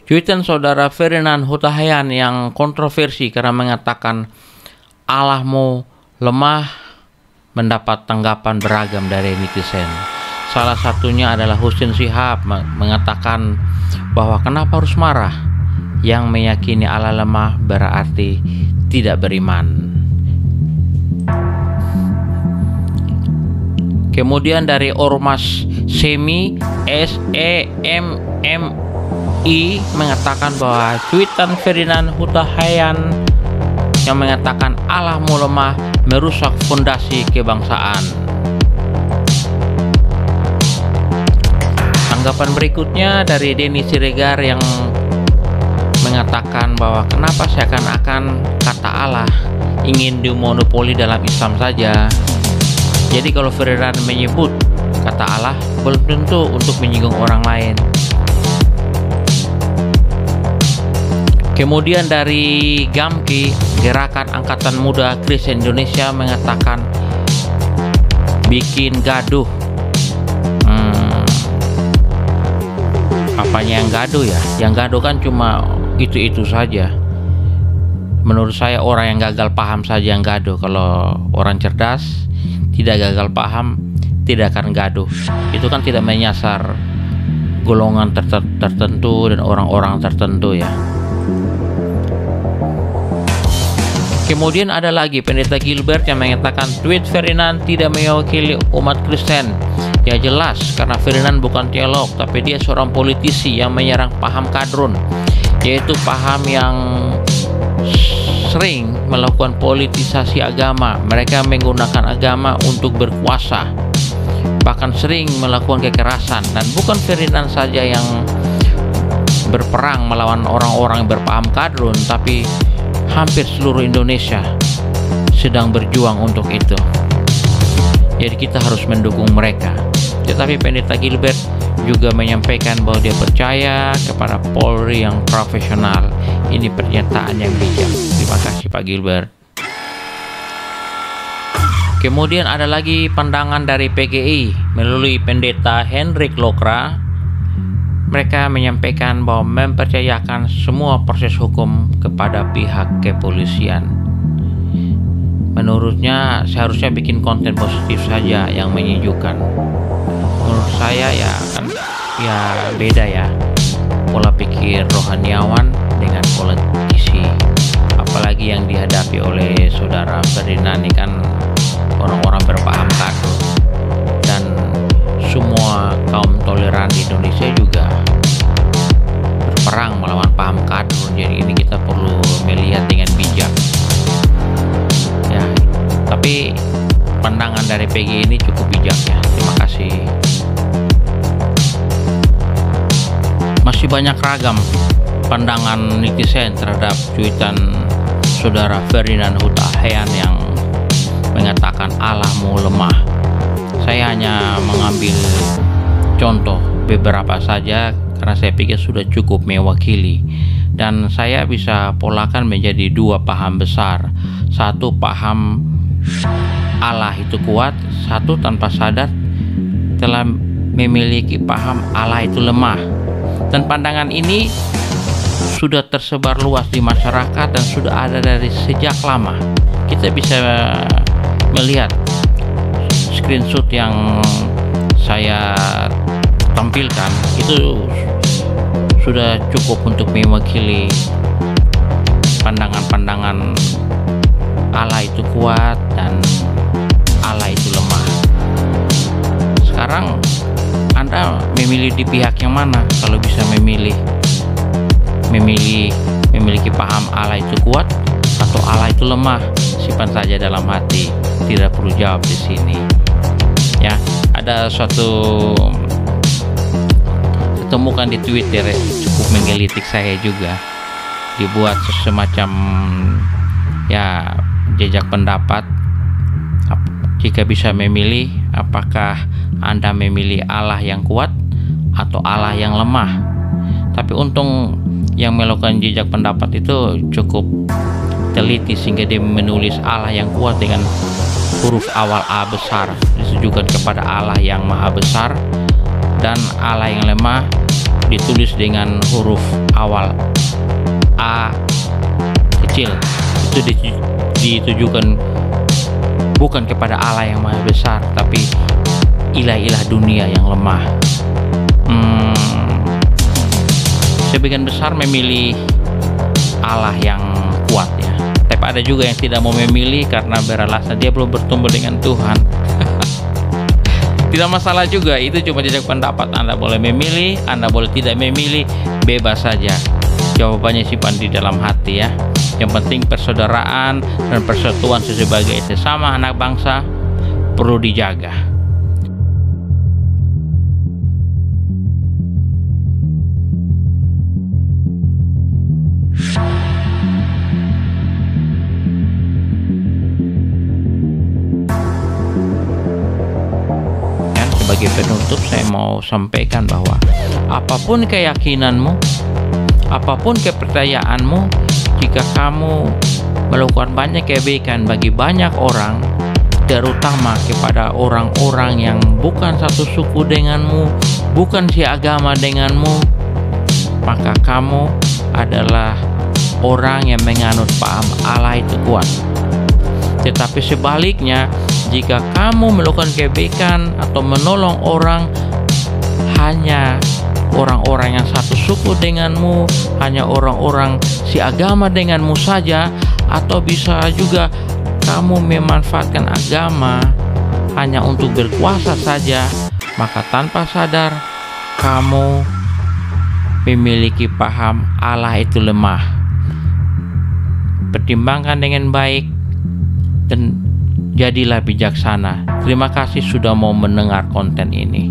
Cuitan saudara Ferdinand Hutahayan yang kontroversi karena mengatakan Allahmu lemah mendapat tanggapan beragam dari netizen. Salah satunya adalah Husin Shihab mengatakan bahwa kenapa harus marah? Yang meyakini Allah lemah berarti tidak beriman. Kemudian dari Ormas Semi SEMMI mengatakan bahwa cuitan Ferdinand Hutahayan yang mengatakan Allahmu lemah merusak fondasi kebangsaan. Tanggapan berikutnya dari Denny Siregar yang mengatakan bahwa kenapa seakan-akan kata Allah ingin dimonopoli dalam Islam saja. Jadi kalau Ferdinand menyebut kata Allah belum tentu untuk menyinggung orang lain. Kemudian dari GAMKI, Gerakan Angkatan Muda Kristen Indonesia mengatakan bikin gaduh. Apanya yang gaduh ya? Yang gaduh kan cuma itu-itu saja. Menurut saya orang yang gagal paham saja yang gaduh. Kalau orang cerdas tidak gagal paham tidak akan gaduh. Itu kan tidak menyasar golongan tertentu dan orang-orang tertentu ya. Kemudian ada lagi Pendeta Gilbert yang mengatakan tweet Ferdinand tidak mewakili umat Kristen. Ya jelas karena Ferdinand bukan teolog, tapi dia seorang politisi yang menyerang paham kadrun, yaitu paham yang sering melakukan politisasi agama. Mereka menggunakan agama untuk berkuasa, bahkan sering melakukan kekerasan. Dan bukan Ferdinand saja yang berperang melawan orang-orang yang berpaham kadrun, tapi hampir seluruh Indonesia sedang berjuang untuk itu. Jadi kita harus mendukung mereka. Tetapi Pendeta Gilbert juga menyampaikan bahwa dia percaya kepada Polri yang profesional. Ini pernyataan yang bijak. Terima kasih Pak Gilbert. Kemudian ada lagi pandangan dari PGI melalui Pendeta Hendrik Lokra. Mereka menyampaikan bahwa mempercayakan semua proses hukum kepada pihak kepolisian. Menurutnya seharusnya bikin konten positif saja yang menyejukkan. Menurut saya ya kan ya beda ya pola pikir rohaniawan dengan politisi. Apalagi yang dihadapi oleh saudara Ferdinand ini kan orang-orang berpaham kadrun, dan semua kaum toleran di Indonesia juga berperang melawan paham kadrun. Jadi ini kita perlu melihat dengan bijak ya. Tapi pandangan dari PG ini cukup bijak ya. Terima kasih. Masih banyak ragam pandangan netizen terhadap cuitan saudara Ferdinand Hutahayan yang mengatakan Allahmu lemah. Saya hanya mengambil contoh beberapa saja karena saya pikir sudah cukup mewakili, dan saya bisa polakan menjadi dua paham besar. Satu paham Allah itu kuat, satu tanpa sadar telah memiliki paham Allah itu lemah. Dan pandangan ini sudah tersebar luas di masyarakat dan sudah ada dari sejak lama. Kita bisa melihat screenshot yang saya tampilkan itu sudah cukup untuk mewakili pandangan-pandangan Allah itu kuat dan Allah itu lemah. Sekarang Anda memilih di pihak yang mana? Kalau bisa memiliki paham Allah itu kuat atau Allah itu lemah, simpan saja dalam hati, tidak perlu jawab di sini. Ya, ada suatu temukan di Twitter cukup menggelitik saya juga. Dibuat semacam ya jejak pendapat. Jika bisa memilih, apakah Anda memilih Allah yang kuat atau Allah yang lemah? Tapi untung yang melakukan jejak pendapat itu cukup teliti sehingga dia menulis Allah yang kuat dengan huruf awal A besar, ditujukan kepada Allah yang maha besar, dan Allah yang lemah ditulis dengan huruf awal A kecil, itu ditujukan bukan kepada Allah yang maha besar, tapi ilah-ilah dunia yang lemah. Sebagian besar memilih Allah yang kuat ya, tapi ada juga yang tidak mau memilih karena beralasan dia belum bertumbuh dengan Tuhan. Tidak masalah juga, itu cuma jejak pendapat. Anda boleh memilih, Anda boleh tidak memilih, bebas saja. Jawabannya simpan di dalam hati ya. Yang penting persaudaraan dan persatuan sebagai sesama anak bangsa perlu dijaga. Sebagai penutup, saya mau sampaikan bahwa apapun keyakinanmu, apapun kepercayaanmu, jika kamu melakukan banyak kebaikan bagi banyak orang, terutama kepada orang-orang yang bukan satu suku denganmu, bukan seagama denganmu, maka kamu adalah orang yang menganut paham Allah itu kuat. Tetapi sebaliknya, jika kamu melakukan kebaikan atau menolong orang hanya orang-orang yang satu suku denganmu, hanya orang-orang seagama denganmu saja, atau bisa juga kamu memanfaatkan agama hanya untuk berkuasa saja, maka tanpa sadar kamu memiliki paham Allah itu lemah. Pertimbangkan dengan baik dan jadilah bijaksana. Terima kasih sudah mau mendengar konten ini.